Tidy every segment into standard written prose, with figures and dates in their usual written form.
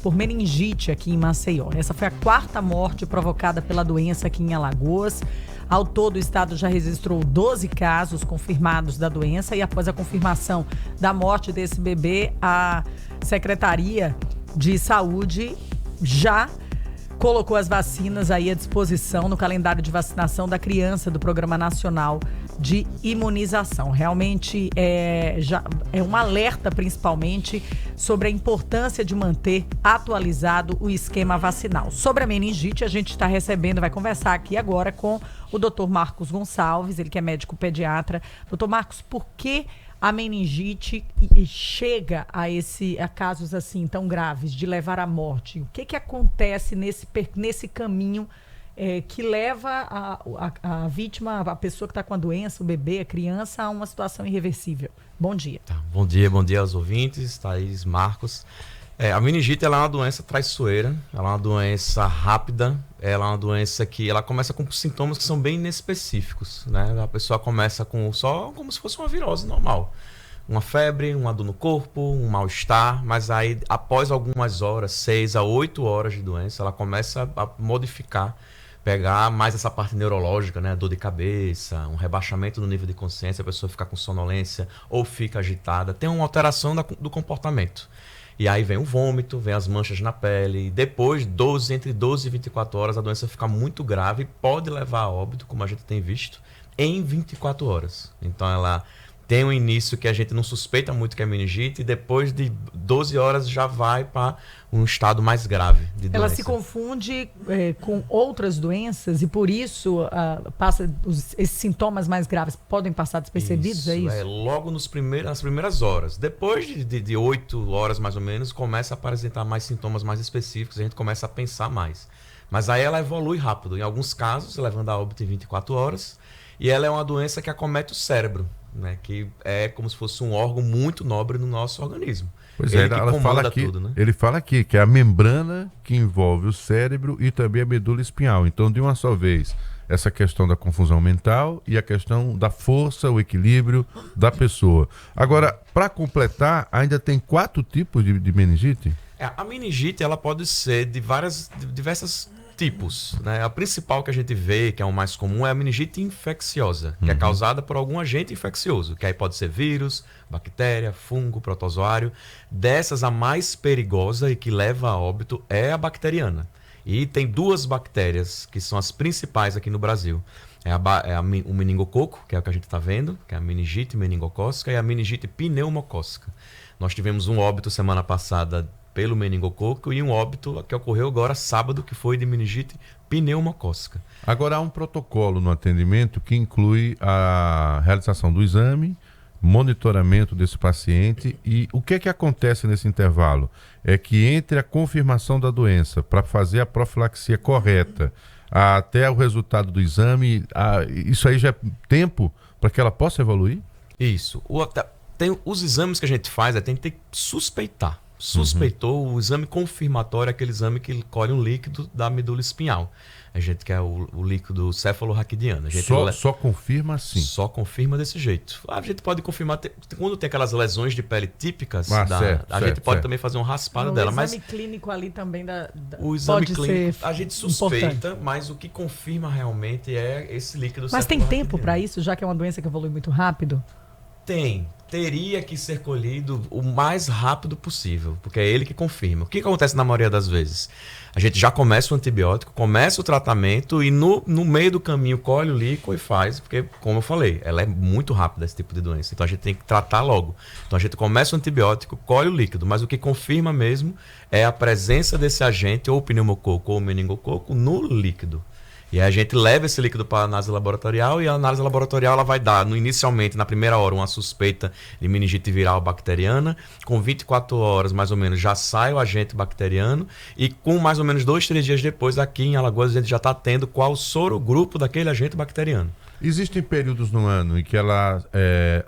por meningite aqui em Maceió. Essa foi a 4ª morte provocada pela doença aqui em Alagoas. Ao todo, o estado já registrou 12 casos confirmados da doença e após a confirmação da morte desse bebê, a Secretaria de Saúde já colocou as vacinas aí à disposição no calendário de vacinação da criança do Programa Nacional de Imunização. Realmente é um alerta, principalmente, sobre a importância de manter atualizado o esquema vacinal. Sobre a meningite, a gente está recebendo, vai conversar aqui agora com o Dr. Marcos Gonçalves, ele que é médico pediatra. Dr. Marcos, por que a meningite chega a casos assim tão graves de levar à morte? O que acontece nesse caminho que leva a vítima, a pessoa que está com a doença, o bebê, a criança, a uma situação irreversível? Bom dia. Bom dia aos ouvintes, Thaís, Marcos. A meningite ela é uma doença traiçoeira, ela é uma doença rápida, ela é uma doença que ela começa com sintomas que são bem inespecíficos, né? A pessoa começa com só como se fosse uma virose normal. Uma febre, uma dor no corpo, um mal-estar, mas aí após algumas horas, 6 a 8 horas de doença, ela começa a modificar, pegar mais essa parte neurológica, né? Dor de cabeça, um rebaixamento do nível de consciência, a pessoa fica com sonolência ou fica agitada, tem uma alteração do comportamento. E aí vem o vômito, vem as manchas na pele, e depois, entre 12 e 24 horas, a doença fica muito grave e pode levar a óbito, como a gente tem visto, em 24 horas. Então ela tem um início que a gente não suspeita muito que é meningite e depois de 12 horas já vai para um estado mais grave de doença. Ela se confunde com outras doenças e por isso esses sintomas mais graves podem passar despercebidos, é isso? Logo nas primeiras horas. Depois de 8 horas mais ou menos, começa a apresentar mais sintomas mais específicos, a gente começa a pensar mais. Mas aí ela evolui rápido, em alguns casos, levando a óbito em 24 horas, e ela é uma doença que acomete o cérebro, né, que é como se fosse um órgão muito nobre no nosso organismo. Pois ela fala aqui, tudo, né? Ele fala aqui que é a membrana que envolve o cérebro e também a medula espinhal. Então, de uma só vez, essa questão da confusão mental e a questão da força, o equilíbrio da pessoa. Agora, para completar, ainda tem 4 tipos de meningite? A meningite ela pode ser de diversos tipos, né? A principal que a gente vê, que é o mais comum, é a meningite infecciosa, que é causada por algum agente infeccioso, que aí pode ser vírus, bactéria, fungo, protozoário. Dessas, a mais perigosa e que leva a óbito é a bacteriana. E tem 2 bactérias que são as principais aqui no Brasil. O meningococo, que é o que a gente está vendo, que é a meningite meningocócica, e a meningite pneumocócica. Nós tivemos um óbito semana passada pelo meningococo e um óbito que ocorreu agora sábado, que foi de meningite pneumocócica. Agora há um protocolo no atendimento que inclui a realização do exame, monitoramento desse paciente, e o que acontece nesse intervalo? É que entre a confirmação da doença para fazer a profilaxia correta até o resultado do exame, isso aí já é tempo para que ela possa evoluir? Isso. Os exames que a gente faz, tem que suspeitar. Suspeitou, o exame confirmatório é aquele exame que colhe um líquido da medula espinhal. A gente quer o líquido cefalorraquidiano. Só confirma assim? Só confirma desse jeito. A gente pode confirmar, quando tem aquelas lesões de pele típicas, a gente pode também fazer um raspado dela. O exame clínico ali também o exame pode clínico, ser a gente suspeita, importante. Mas o que confirma realmente é esse líquido Mas tem tempo para isso, já que é uma doença que evolui muito rápido? Teria que ser colhido o mais rápido possível, porque é ele que confirma. O que acontece na maioria das vezes? A gente já começa o antibiótico, começa o tratamento e no meio do caminho colhe o líquido e faz, porque, como eu falei, ela é muito rápida esse tipo de doença, então a gente tem que tratar logo. Então a gente começa o antibiótico, colhe o líquido, mas o que confirma mesmo é a presença desse agente, ou pneumococo ou meningococo, no líquido. E aí a gente leva esse líquido para a análise laboratorial e a análise laboratorial ela vai dar, inicialmente, na primeira hora, uma suspeita de meningite viral bacteriana. Com 24 horas, mais ou menos, já sai o agente bacteriano. E com mais ou menos 2, 3 dias depois, aqui em Alagoas, a gente já está tendo qual sorogrupo daquele agente bacteriano. Existem períodos no ano em que ela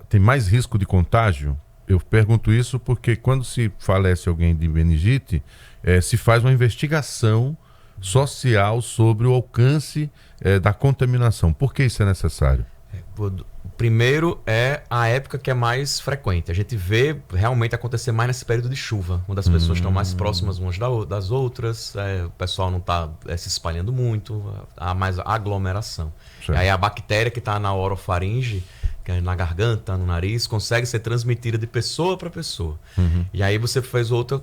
tem mais risco de contágio? Eu pergunto isso porque quando se falece alguém de meningite, se faz uma investigação social sobre o alcance da contaminação. Por que isso é necessário? Primeiro é a época que é mais frequente. A gente vê realmente acontecer mais nesse período de chuva, onde as pessoas estão mais próximas umas das outras, o pessoal não está se espalhando muito, há mais aglomeração. E aí a bactéria que está na orofaringe, que é na garganta, no nariz, consegue ser transmitida de pessoa para pessoa. E aí você fez outra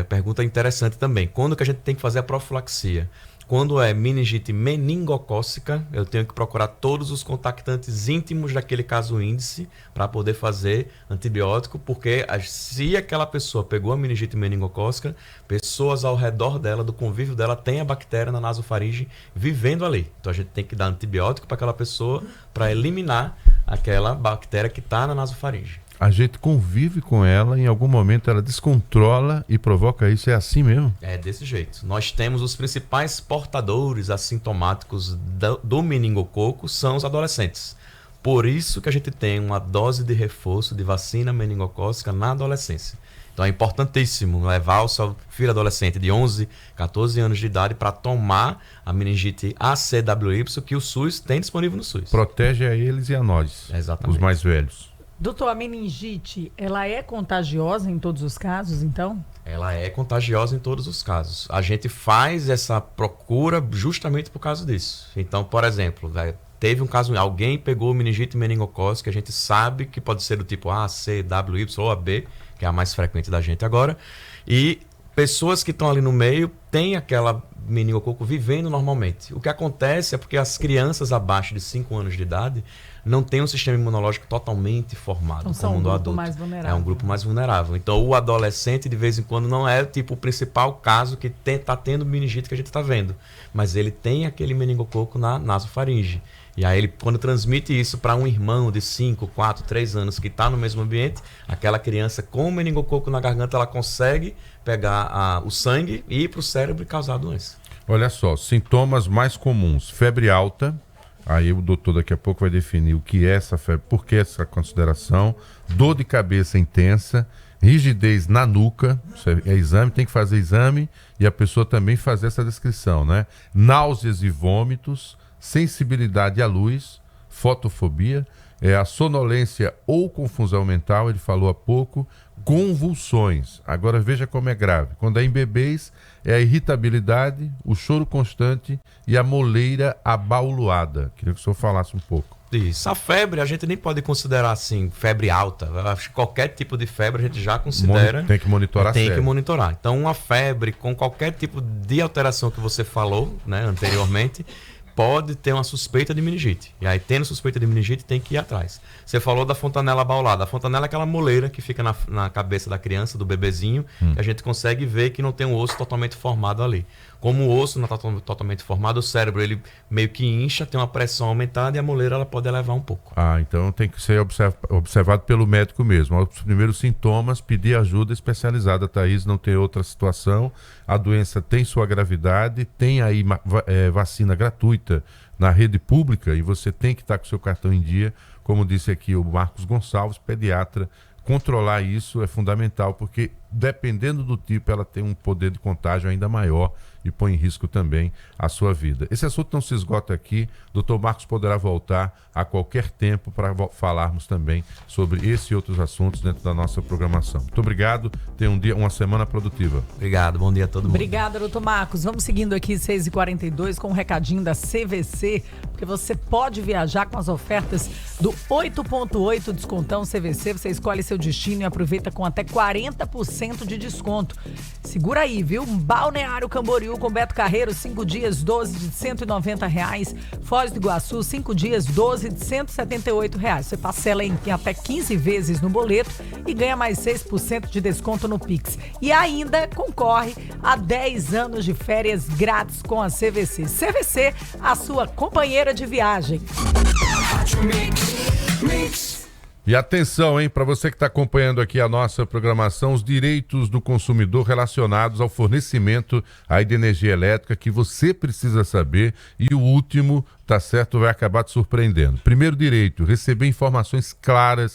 pergunta interessante também. Quando que a gente tem que fazer a profilaxia? Quando é meningite meningocócica, eu tenho que procurar todos os contactantes íntimos daquele caso índice para poder fazer antibiótico, porque se aquela pessoa pegou a meningite meningocócica, pessoas ao redor dela, do convívio dela, tem a bactéria na nasofaringe vivendo ali. Então a gente tem que dar antibiótico para aquela pessoa para eliminar aquela bactéria que está na nasofaringe. A gente convive com ela, em algum momento ela descontrola e provoca isso, é assim mesmo? É desse jeito. Nós temos os principais portadores assintomáticos do meningococo são os adolescentes. Por isso que a gente tem uma dose de reforço de vacina meningocócica na adolescência. Então é importantíssimo levar o seu filho adolescente de 11, 14 anos de idade para tomar a meningite ACWY que o SUS tem disponível no SUS. Protege a eles e a nós, Exatamente. os mais velhos. Doutor, a meningite, ela é contagiosa em todos os casos, então? Ela é contagiosa em todos os casos. A gente faz essa procura justamente por causa disso. Então, por exemplo, teve um caso, alguém pegou meningite meningocócica, a gente sabe que pode ser do tipo A, C, W, Y ou AB, que é a mais frequente da gente agora, e pessoas que estão ali no meio têm aquela meningococo vivendo normalmente. O que acontece é porque as crianças abaixo de 5 anos de idade não têm um sistema imunológico totalmente formado, então, são como um no grupo adulto. mais vulnerável. É um grupo mais vulnerável. Então o adolescente de vez em quando não é tipo o principal caso que está tendo meningite que a gente está vendo, mas ele tem aquele meningococo na nasofaringe. E aí ele, quando transmite isso para um irmão de 5, 4, 3 anos que está no mesmo ambiente, aquela criança com o meningococo na garganta, ela consegue pegar o sangue e ir para o cérebro e causar a doença. Olha só, sintomas mais comuns: febre alta. Aí o doutor daqui a pouco vai definir o que é essa febre, por que essa consideração. Dor de cabeça intensa, rigidez na nuca, isso é exame, tem que fazer exame e a pessoa também fazer essa descrição, né? Náuseas e vômitos, sensibilidade à luz, fotofobia, a sonolência ou confusão mental, ele falou há pouco, convulsões. Agora veja como é grave. Quando é em bebês, é a irritabilidade, o choro constante e a moleira abauluada. Queria que o senhor falasse um pouco. Isso. A febre a gente nem pode considerar assim, febre alta. Eu acho que qualquer tipo de febre a gente já considera. Tem que monitorar. Tem que monitorar. Então uma febre com qualquer tipo de alteração que você falou, né, anteriormente, pode ter uma suspeita de meningite. E aí, tendo suspeita de meningite, tem que ir atrás. Você falou da fontanela abaulada. A fontanela é aquela moleira que fica na cabeça da criança, do bebezinho, que a gente consegue ver que não tem um osso totalmente formado ali. Como o osso não está totalmente formado, o cérebro ele meio que incha, tem uma pressão aumentada e a moleira ela pode elevar um pouco. Então tem que ser observado pelo médico mesmo. Os primeiros sintomas, pedir ajuda especializada. Thaís, não tem outra situação. A doença tem sua gravidade, tem aí vacina gratuita na rede pública e você tem que estar com seu cartão em dia. Como disse aqui o Marcos Gonçalves, pediatra, controlar isso é fundamental, porque dependendo do tipo, ela tem um poder de contágio ainda maior e põe em risco também a sua vida. Esse assunto não se esgota aqui. Dr. Marcos poderá voltar a qualquer tempo para falarmos também sobre esse e outros assuntos dentro da nossa programação. Muito obrigado. Tenha uma semana produtiva. Obrigado. Bom dia a todo mundo. Obrigada, doutor Marcos. Vamos seguindo aqui 6h42 com um recadinho da CVC, porque você pode viajar com as ofertas do 8.8 descontão CVC. Você escolhe seu destino e aproveita com até 40% de desconto. Segura aí, viu? Balneário Camboriú com Beto Carreiro, 5 dias, 12 de R$190. Foz do Iguaçu, 5 dias, 12 de R$178. Você parcela em até 15 vezes no boleto e ganha mais 6% de desconto no Pix. E ainda concorre a 10 anos de férias grátis com a CVC. CVC, a sua companheira de viagem. E atenção, hein, para você que está acompanhando aqui a nossa programação, os direitos do consumidor relacionados ao fornecimento aí de energia elétrica que você precisa saber, e o último, tá certo, vai acabar te surpreendendo. Primeiro direito, receber informações claras